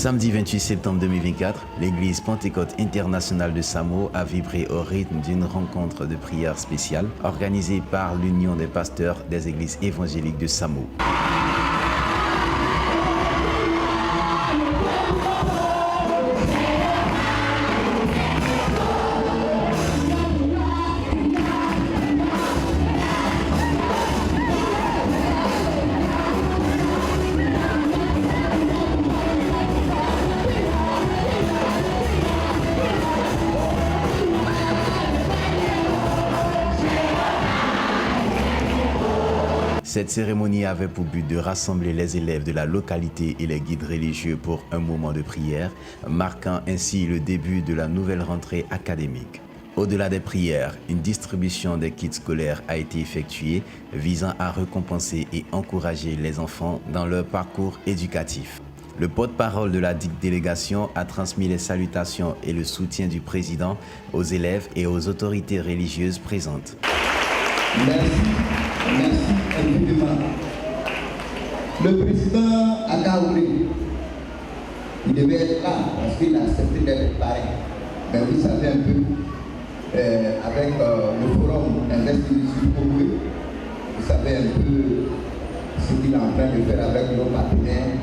samedi 28 septembre 2024, l'église Pentecôte internationale de Samo a vibré au rythme d'une rencontre de prière spéciale organisée par l'Union des pasteurs des églises évangéliques de Samo. Cette cérémonie avait pour but de rassembler les élèves de la localité et les guides religieux pour un moment de prière, marquant ainsi le début de la nouvelle rentrée académique. Au-delà des prières, une distribution des kits scolaires a été effectuée visant à récompenser et encourager les enfants dans leur parcours éducatif. Le porte-parole de la dite délégation a transmis les salutations et le soutien du président aux élèves et aux autorités religieuses présentes. Merci infiniment. Le président Akaouli, il devait être là parce qu'il a accepté d'être parrain. Mais vous savez un peu, avec le forum Investissement Congolais, vous savez un peu ce qu'il est en train de faire avec nos partenaires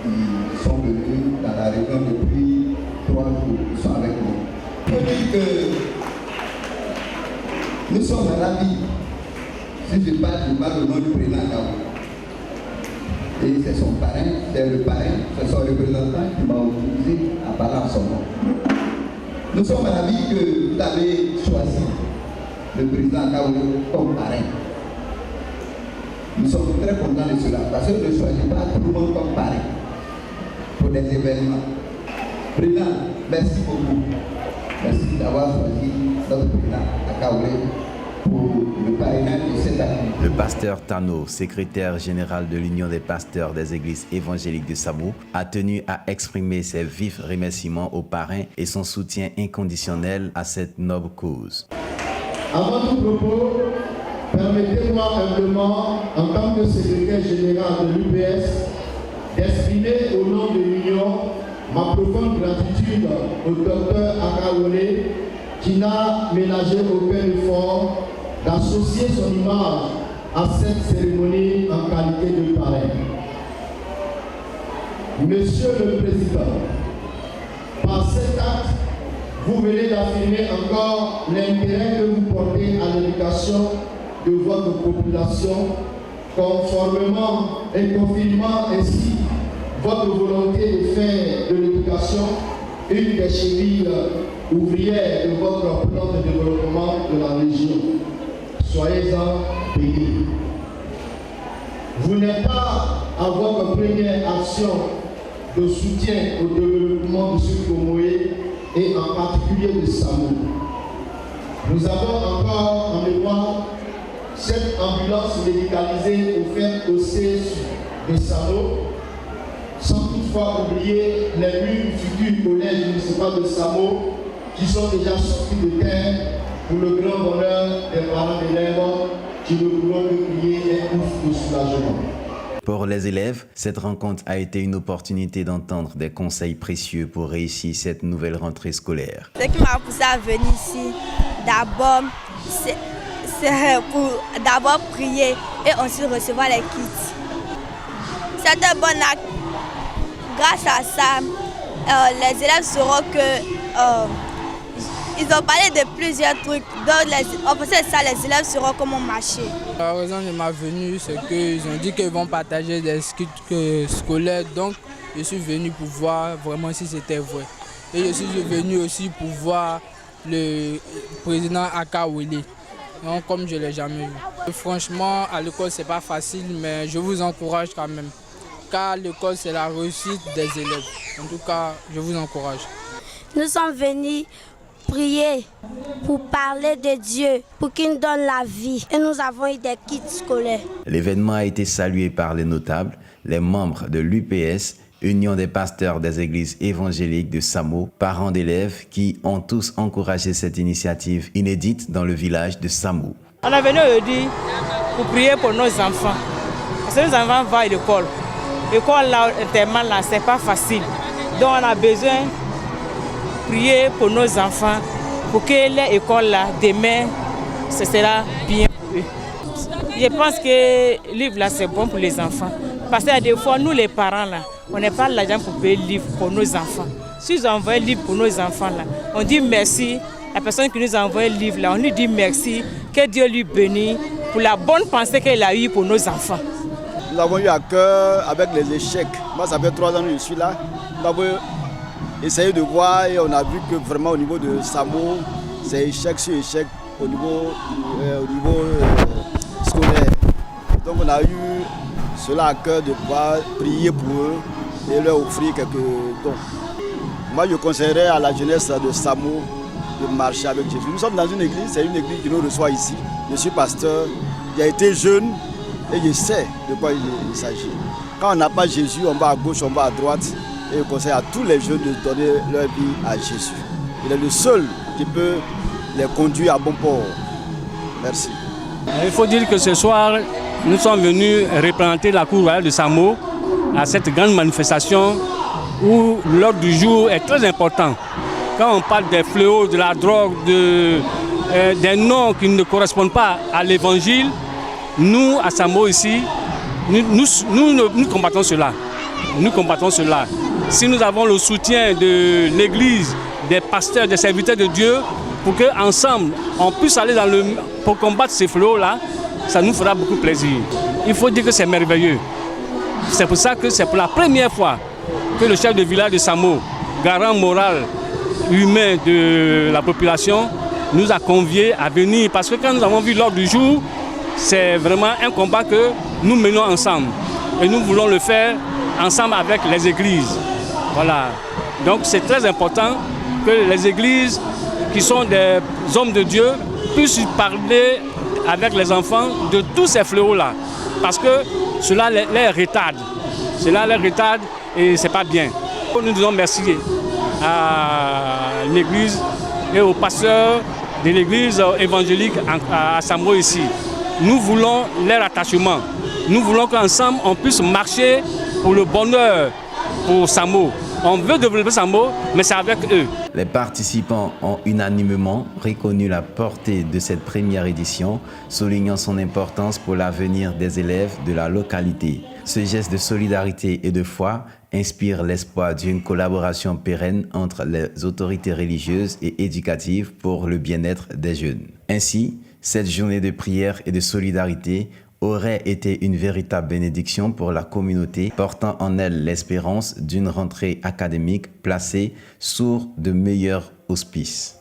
qui sont venus dans la région depuis 3 jours, ils sont avec nous. Il faut dire que nous sommes ravis. Si je parle au nom du président Kaou. Et c'est son parrain, c'est le parrain, c'est son représentant qui m'a autorisé à parler en son nom. Nous sommes ravis que vous avez choisi le président Kaou comme parrain. Nous sommes très contents de cela, parce que je ne choisis pas tout le monde comme parrain pour des événements. Président, merci beaucoup. Merci d'avoir choisi notre président à Kaoulé. Le pasteur Tano, secrétaire général de l'Union des pasteurs des églises évangéliques de Samo, a tenu à exprimer ses vifs remerciements aux parrains et son soutien inconditionnel à cette noble cause. Avant tout propos, permettez-moi humblement, en tant que secrétaire général de l'UPS, d'exprimer au nom de l'Union ma profonde gratitude au docteur Akaoulé qui n'a ménagé aucun effort d'associer son image à cette cérémonie en qualité de parrain. Monsieur le Président, par cet acte, vous venez d'affirmer encore l'intérêt que vous portez à l'éducation de votre population, conformément et confirmant ainsi votre volonté de faire de l'éducation une des chevilles ouvrières de votre plan de développement de la région. Soyez-en bénis. Vous n'êtes pas à votre première action de soutien au développement du Sud Comoé et en particulier de Samo. Nous avons encore en mémoire cette ambulance médicalisée offerte au CSU de Samo, sans toutefois oublier les 8 futurs collèges municipaux de Samo qui sont déjà sortis de terre pour le grand bonheur des parents d'élèves qui ne pourront que crier un ouf de soulagement. Pour les élèves, cette rencontre a été une opportunité d'entendre des conseils précieux pour réussir cette nouvelle rentrée scolaire. Ce qui m'a poussé à venir ici, d'abord, c'est pour d'abord prier et ensuite recevoir les kits. C'est un bon acte. Grâce à ça, les élèves sauront que ils ont parlé de plusieurs trucs. En fait, ça, les élèves sauront comment marcher. La raison de ma venue, c'est qu'ils ont dit qu'ils vont partager des kits scolaires. Donc, je suis venu pour voir vraiment si c'était vrai. Et je suis venu aussi pour voir le président Akaouli, comme je ne l'ai jamais vu. Franchement, à l'école, ce n'est pas facile, mais je vous encourage quand même. Car l'école, c'est la réussite des élèves. En tout cas, je vous encourage. Nous sommes venus prier pour parler de Dieu, pour qu'il nous donne la vie. Et nous avons eu des kits scolaires. L'événement a été salué par les notables, les membres de l'UPS, Union des pasteurs des églises évangéliques de Samo, parents d'élèves qui ont tous encouragé cette initiative inédite dans le village de Samo. On est venu aujourd'hui pour prier pour nos enfants. Parce que nos enfants vont à l'école. L'école là, internat là, c'est pas facile. Donc on a besoin de prier pour nos enfants, pour que les écoles là, demain, ce sera bien pour eux. Je pense que le livre là, c'est bon pour les enfants. Parce que des fois, nous les parents là, on n'a pas l'argent pour payer le livre pour nos enfants. Si ils envoient le livre pour nos enfants là, on dit merci. La personne qui nous a envoyé le livre là, on lui dit merci, que Dieu lui bénisse pour la bonne pensée qu'il a eue pour nos enfants. Nous avons eu à cœur avec les échecs. Moi, ça fait 3 ans que je suis là. Nous avons essayé de voir et on a vu que vraiment au niveau de Samo, c'est échec sur échec au niveau scolaire. Donc on a eu cela à cœur de pouvoir prier pour eux et leur offrir quelques dons. Moi, je conseillerais à la jeunesse de Samo de marcher avec Jésus. Nous sommes dans une église, c'est une église qui nous reçoit ici. Je suis pasteur, j'ai été jeune et je sais de quoi il s'agit. Quand on n'a pas Jésus, on va à gauche, on va à droite. Et je conseille à tous les jeunes de donner leur vie à Jésus. Il est le seul qui peut les conduire à bon port. Merci. Il faut dire que ce soir, nous sommes venus représenter la cour royale de Samo à cette grande manifestation où l'ordre du jour est très important. Quand on parle des fléaux, de la drogue, des noms qui ne correspondent pas à l'évangile, nous, à Samo ici, nous combattons cela. Nous combattons cela. Si nous avons le soutien de l'Église, des pasteurs, des serviteurs de Dieu, pour qu'ensemble, on puisse aller pour combattre ces fléaux-là, ça nous fera beaucoup plaisir. Il faut dire que c'est merveilleux. C'est pour ça que c'est pour la première fois que le chef de village de Samo, garant moral, humain de la population, nous a conviés à venir. Parce que quand nous avons vu l'ordre du jour, c'est vraiment un combat que nous menons ensemble. Et nous voulons le faire ensemble avec les églises. Voilà. Donc c'est très important que les églises qui sont des hommes de Dieu puissent parler avec les enfants de tous ces fléaux-là. Parce que cela les retarde. Cela les retarde et ce n'est pas bien. Nous disons merci à l'église et aux pasteurs de l'église évangélique à Samo ici. Nous voulons leur attachement. Nous voulons qu'ensemble on puisse marcher pour le bonheur pour Samo. On veut développer Samo, mais c'est avec eux. Les participants ont unanimement reconnu la portée de cette première édition, soulignant son importance pour l'avenir des élèves de la localité. Ce geste de solidarité et de foi inspire l'espoir d'une collaboration pérenne entre les autorités religieuses et éducatives pour le bien-être des jeunes. Ainsi, cette journée de prière et de solidarité aurait été une véritable bénédiction pour la communauté, portant en elle l'espérance d'une rentrée académique placée sous de meilleurs auspices.